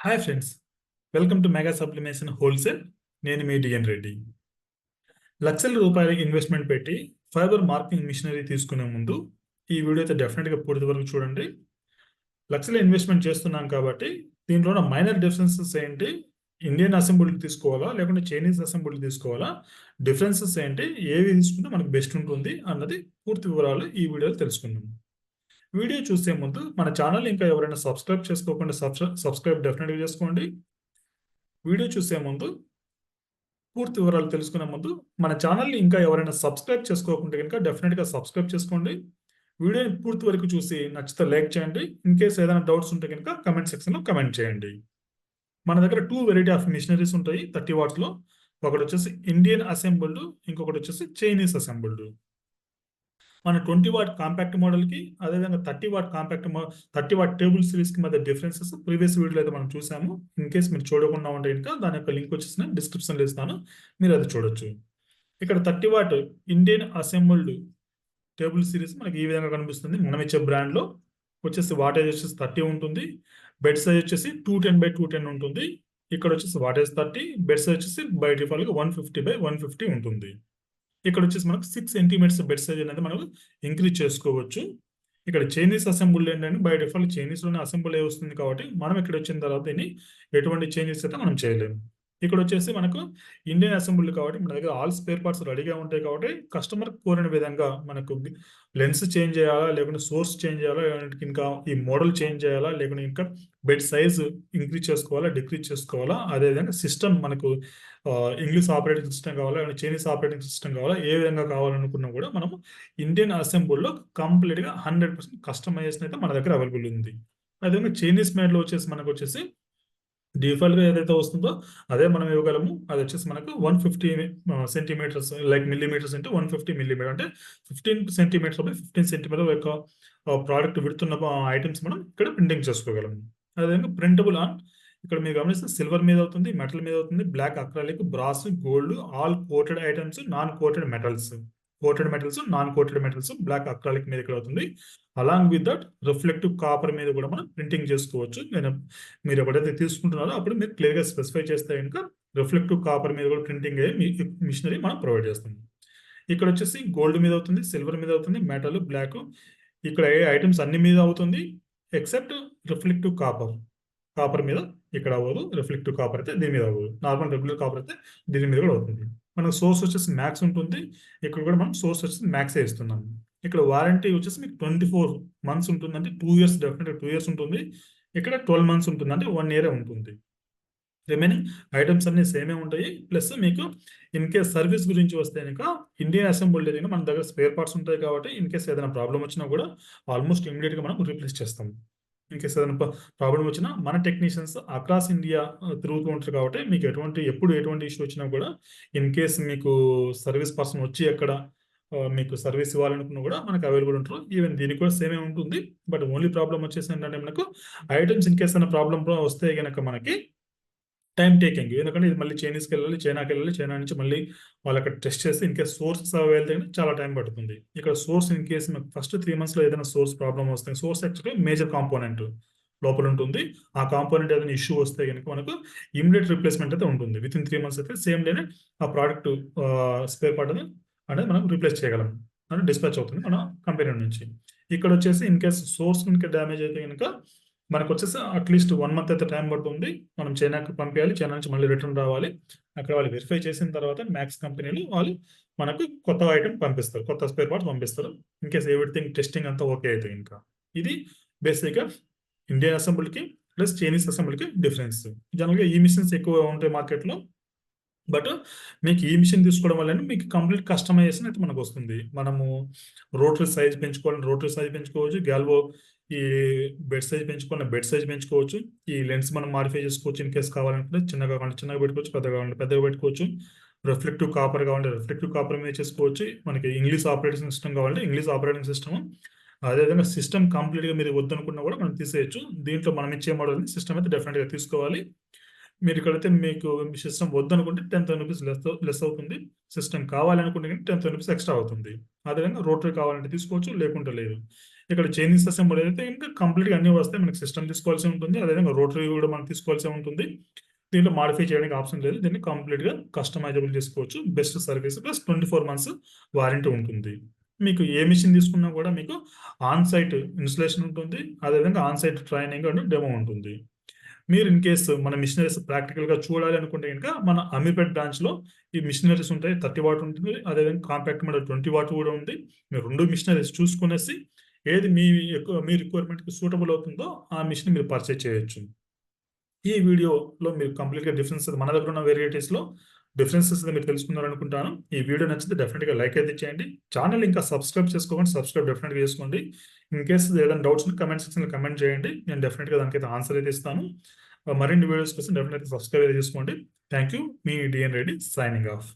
Hi friends, welcome to mega sublimation wholesale. నేను మీ DN Reddy. లక్షల రూపాయల ఇన్వెస్ట్మెంట్ పెట్టి ఫైబర్ మార్కింగ్ మిషనరీ తీసుకునే ముందు ఈ వీడియో అయితే డెఫినెట్గా పూర్తి వరకు చూడండి. లక్షల ఇన్వెస్ట్మెంట్ చేస్తున్నాం కాబట్టి దీంట్లో ఉన్న మైనర్ డిఫరెన్సెస్ ఏంటి, ఇండియన్ అసెంబ్లీ తీసుకోవాలా లేకుంటే చైనీస్ అసెంబ్లీ తీసుకోవాలా, డిఫరెన్సెస్ ఏంటి, ఏవి తీసుకుంటే మనకు బెస్ట్ ఉంటుంది అన్నది పూర్తి వివరాలు ఈ వీడియోలో తెలుసుకుందాం. వీడియో చూసే ముందు మన ఛానల్ ఇంకా ఎవరైనా సబ్స్క్రైబ్ చేసుకోకుండా సబ్స్క్రైబ్ డెఫినెట్గా చేసుకోండి. వీడియో చూసే ముందు పూర్తి వివరాలు తెలుసుకునే ముందు మన ఛానల్ని ఇంకా ఎవరైనా సబ్స్క్రైబ్ చేసుకోకుంటే కనుక డెఫినెట్గా సబ్స్క్రైబ్ చేసుకోండి. వీడియోని పూర్తి వరకు చూసి నచ్చితే లైక్ చేయండి. ఇన్ కేస్ ఏదైనా డౌట్స్ ఉంటే కనుక కమెంట్ సెక్షన్లో కమెంట్ చేయండి. మన దగ్గర 2 వెరైటీ ఆఫ్ మిషనరీస్ ఉంటాయి 30 వాట్స్లో. ఒకటి వచ్చేసి ఇండియన్ అసెంబుల్డ్, ఇంకొకటి వచ్చేసి చైనీస్ అసెంబుల్డ్. మన 20 వాట్ కాంపాక్ట్ మోడల్కి అదేవిధంగా 30 వాట్ 30 వాట్ టేబుల్ సిరీస్కి మధ్య డిఫరెన్సెస్ ప్రీవియస్ వీడియోలో అయితే మనం చూసాము. ఇన్ కేస్ మీరు చూడకుండా ఉంటే కనుక దాని యొక్క లింక్ వచ్చేసి నేను డిస్క్రిప్షన్లో ఇస్తాను, మీరు అది చూడొచ్చు. ఇక్కడ 30 what Indian assembled table series మనకి ఈ విధంగా కనిపిస్తుంది. మనం ఇచ్చే బ్రాండ్లో వచ్చేసి వాటేజ్ వచ్చేసి 30 ఉంటుంది. బెడ్ సైజ్ వచ్చేసి 210/210 ఉంటుంది. ఇక్కడ వచ్చేసి వాటేజ్ 30, బెడ్ సైజ్ వచ్చేసి బై డిఫాల్ట్గా 150/150 ఉంటుంది. ఇక్కడ వచ్చేసి మనకు 6 సెంటీమీటర్స్ బెడ్ సైజ్ అనేది మనం ఇంక్రీజ్ చేసుకోవచ్చు. ఇక్కడ చైనీస్ అసెంబుల్ ఏంటంటే బై డిఫాల్ట్ చైనీస్లోనే అసెంబుల్ అయి వస్తుంది కాబట్టి మనం ఇక్కడ వచ్చిన తర్వాత దీన్ని ఎటువంటి చేంజెస్ అయితే మనం చేయలేము. ఇక్కడ వచ్చేసి మనకు ఇండియన్ అసెంబుల్ కాబట్టి మన దగ్గర ఆల్ స్పేర్ పార్ట్స్ రెడీగా ఉంటాయి కాబట్టి కస్టమర్ కోరిన విధంగా మనకు లెన్స్ చేంజ్ చేయాలా లేకుంటే సోర్స్ చేంజ్ చేయాలా, ఇంకా ఈ మోడల్ చేంజ్ చేయాలా లేకుంటే ఇంకా బెడ్ సైజ్ ఇంక్రీజ్ చేసుకోవాలా డిక్రీజ్ చేసుకోవాలా, అదేవిధంగా సిస్టమ్ మనకు ఇంగ్లీష్ ఆపరేటింగ్ సిస్టమ్ కావాలా లేకుంటే చైనీస్ ఆపరేటింగ్ సిస్టమ్ కావాలా, ఏ విధంగా కావాలనుకున్నా కూడా మనము ఇండియన్ అసెంబుల్లో కంప్లీట్గా 100% కస్టమైజేషన్ అయితే మన దగ్గర అవైలబుల్ ఉంది. అదేవిధంగా చైనీస్ మేడ్లో వచ్చేసి మనకు వచ్చేసి డిఫాల్ట్గా ఏదైతే వస్తుందో అదే మనం ఇవ్వగలము. అది వచ్చేసి మనకు 150 సెంటీమీటర్స్ లైక్ మిల్లీమీటర్స్ అంటే 150 మిల్లీమీటర్ అంటే 15 సెంటీమీటర్స్ బై 15 సెంటీమీటర్ యొక్క ప్రోడక్ట్ విడుతున్న ఐటమ్స్ మనం ఇక్కడ ప్రింటింగ్ చేసుకోగలము. అదేవిధంగా ప్రింటబుల్ ఆన్ ఇక్కడ మీరు గమనిస్తే సిల్వర్ మీద అవుతుంది, మెటల్ మీద అవుతుంది, black acrylic, brass, gold, all coated items, non coated metals, non coated metals, black acrylic మీద ఇక్కడ అవుతుంది. Along with that reflective copper మీద కూడా మనం ప్రింటింగ్ చేసుకోవచ్చు. మీరు ఎప్పుడైతే తీసుకుంటున్నారో అప్పుడు మీరు క్లియర్గా స్పెసిఫై చేస్తే కనుక రిఫ్లెక్టివ్ కాపర్ మీద కూడా ప్రింటింగ్ అయ్యే మిషనరీ మనం ప్రొవైడ్ చేస్తాం. ఇక్కడ వచ్చేసి గోల్డ్ మీద అవుతుంది, సిల్వర్ మీద అవుతుంది, మెటల్, బ్లాక్, ఇక్కడ ఏ ఐటమ్స్ అన్ని మీద అవుతుంది ఎక్సెప్ట్ రిఫ్లెక్టివ్ కాపర్ మీద ఇక్కడ అవ్వదు. రిఫ్లెక్టివ్ కాపర్ అయితే దీని మీద అవ్వదు. నార్మల్ రెగ్యులర్ కాపర్ అయితే దీని మీద కూడా అవుతుంది. మనకు సోర్స్ వచ్చేసి మ్యాక్స్ ఉంటుంది. ఇక్కడ కూడా మనం సోర్స్ వచ్చేసి మ్యాక్సే ఇస్తున్నాం. ఇక్కడ వారంటీ వచ్చేసి మీకు 24 months ఉంటుంది, అంటే 2 years డెఫినెట్గా 2 years ఉంటుంది. ఇక్కడ 12 months ఉంటుంది, అంటే 1 year ఉంటుంది. రిమైనింగ్ ఐటమ్స్ అన్ని సేమే ఉంటాయి. ప్లస్ మీకు ఇన్ కేస్ సర్వీస్ గురించి వస్తే కనుక ఇండియన్ అసెంబుల్ దగ్గర మన దగ్గర స్పేర్ పార్ట్స్ ఉంటాయి కాబట్టి ఇన్ కేస్ ఏదైనా ప్రాబ్లం వచ్చినా కూడా ఆల్మోస్ట్ ఇమీడియట్గా మనం రీప్లేస్ చేస్తాం. ఇన్ కేస్ ఏదైనా ప్రాబ్లం వచ్చినా మన టెక్నీషియన్స్ అక్రాస్ ఇండియా తిరుగుతూ ఉంటారు కాబట్టి మీకు ఎటువంటి ఇష్యూ వచ్చినా కూడా ఇన్ కేస్ మీకు సర్వీస్ పర్సన్ వచ్చి ఎక్కడ మీకు సర్వీస్ ఇవ్వాలనుకున్నా కూడా మనకు అవైలబుల్ ఉంటారు. ఈవెన్ దీనికి కూడా సేమే ఉంటుంది. బట్ ఓన్లీ ప్రాబ్లం వచ్చేసి ఏంటంటే మనకు ఐటమ్స్ ఇన్ కేస్ ఏదైనా ప్రాబ్లం వస్తే కనుక మనకి టైం టేకింగ్, ఎందుకంటే ఇది మళ్ళీ చైనాకి వెళ్ళాలి, చైనా నుంచి మళ్ళీ వాళ్ళు అక్కడ టెస్ట్ చేసి ఇన్ కేస్ సోర్స్ వెళ్తే చాలా టైం పడుతుంది. ఇక్కడ సోర్స్ ఇన్ కేస్ ఫస్ట్ 3 monthsలో ఏదైనా సోర్స్ ప్రాబ్లం వస్తే, సోర్స్ యాక్చువల్గా మేజర్ కాంపోనెంట్ లోపల ఉంటుంది. ఆ కాంపోనెంట్ ఏదైనా ఇష్యూ వస్తే కనుక మనకు ఇమీడియట్ రిప్లేస్మెంట్ అయితే ఉంటుంది. విత్ ఇన్ 3 months అయితే సేమ్ డేనే ఆ ప్రోడక్ట్ స్పేర్ పార్ట్ అనేది మనం రీప్లేస్ చేయగలం, అంటే డిస్పాచ్ అవుతుంది మన కంపెనీ నుంచి. ఇక్కడ వచ్చేసి ఇన్ కేస్ సోర్స్ కనుక డ్యామేజ్ అయితే కనుక మనకు వచ్చేసి అట్లీస్ట్ 1 month అయితే టైం పడుతుంది. మనం చైనాకి పంపించాలి, చైనా నుంచి మళ్ళీ రిటర్న్ రావాలి. అక్కడ వాళ్ళు వెరిఫై చేసిన తర్వాత మ్యాక్స్ కంపెనీలు వాళ్ళు మనకు కొత్త ఐటమ్ పంపిస్తారు, కొత్త స్పేర్ పార్ట్స్ పంపిస్తారు. ఇన్ కేస్ ఎవ్రీథింగ్ టెస్టింగ్ అంతా ఓకే అయితే ఇంకా. ఇది బేసిక్గా ఇండియన్ అసెంబుల్కి ప్లస్ చైనీస్ అసెంబుల్కి డిఫరెన్స్. జనరల్గా ఈ మిషన్స్ ఎక్కువ ఉంటాయి మార్కెట్లో. బట్ మీకు ఈ మిషన్ తీసుకోవడం వల్ల మీకు కంప్లీట్ కస్టమైజేషన్ అయితే మనకు వస్తుంది. మనము రోటరీ సైజ్ పెంచుకోవాలని రోటరీ సైజ్ పెంచుకోవచ్చు, గ్యాల్వో ఈ బెడ్ సైజ్ పెంచుకోవచ్చు, ఈ లెన్స్ మనం మాడిఫై చేసుకోవచ్చు. ఇన్ కేస్ కావాలంటే చిన్నగా పెట్టుకోవచ్చు, పెద్దగా కావాలంటే పెద్దగా పెట్టుకోవచ్చు. రిఫ్లెక్టివ్ కాపర్ కావాలంటే రిఫ్లెక్టివ్ కాపర్ మీద చేసుకోవచ్చు. మనకి ఇంగ్లీష్ ఆపరేటింగ్ సిస్టమ్ కావాలంటే ఇంగ్లీష్ ఆపరేటింగ్ సిస్టమ్, అదేవిధంగా సిస్టమ్ కంప్లీట్గా మీరు వద్దనుకున్నా కూడా మనం తీసేయచ్చు. దీంట్లో మనం ఇచ్చే మోడల్ సిస్టమ్ అయితే డెఫినెట్గా తీసుకోవాలి. మీరు ఇక్కడైతే మీకు సిస్టమ్ వద్దనుకుంటే 10,000 రూపీస్ లెస్ అవుతుంది. సిస్టమ్ కావాలనుకుంటే 10,000 రూపీస్ ఎక్స్ట్రా అవుతుంది. అదేవిధంగా రోటరీ కావాలంటే తీసుకోవచ్చు, లేకుంటే లేదు. ఇక్కడ చైనీస్ అసెంబ్లీ అయితే ఇంకా కంప్లీట్గా అన్ని వస్తాయి. మనకి సిస్టమ్ తీసుకోవాల్సి ఉంటుంది, అదేవిధంగా రోటరీ కూడా మనం తీసుకోవాల్సి ఉంటుంది. దీంట్లో మాడిఫై చేయడానికి ఆప్షన్ లేదు, దీన్ని కంప్లీట్గా కస్టమైజబుల్ చేసుకోవచ్చు. Best service plus 24 months warranty ఉంటుంది. మీకు ఏ మిషన్ తీసుకున్నా కూడా మీకు ఆన్ సైట్ ఇన్స్టలేషన్ ఉంటుంది, అదేవిధంగా on site training and demo ఉంటుంది. మీరు ఇన్ కేస్ మన మిషనరీస్ ప్రాక్టికల్గా చూడాలి అనుకుంటే కనుక మన అమీర్పేట్ బ్రాంచ్లో ఈ మిషనరీస్ ఉంటాయి. 30 వాట్ ఉంటుంది, అదేవిధంగా కాంపాక్ట్ మోడల్ 20 వాట్ కూడా ఉంది. మీరు 2 మిషనరీస్ చూసుకునేసి ఏది మీ రిక్వైర్మెంట్కి సూటబుల్ అవుతుందో ఆ మిషన్ మీరు పర్చేజ్ చేయొచ్చు. ఈ వీడియోలో మీరు కంప్లీట్గా డిఫరెన్స్ మన దగ్గర ఉన్న వెరైటీస్లో డిఫరెన్సెస్ మీరు తెలుసుకున్నారనుకుంటాను. ఈ వీడియో నచ్చితే డెఫినెట్గా లైక్ అయితే చేయండి. ఛానల్ ఇంకా సబ్స్క్రైబ్ చేసుకోండి, సబ్స్క్రైబ్ డెఫినెట్గా చేసుకోండి. ఇన్ కేస్ ఏదైనా డౌట్స్ కమెంట్ సెక్షన్లో కమెంట్ చేయండి, నేను డెఫినెట్గా దానికైతే ఆన్సర్ అయితే ఇస్తాను. మరిన్ని వీడియోస్ కోసం డెఫినెట్గా సబ్స్క్రైబ్ అయితే చేసుకోండి. Thank you. మీ డిఎన్ రెడ్డి సైనింగ్ ఆఫ్.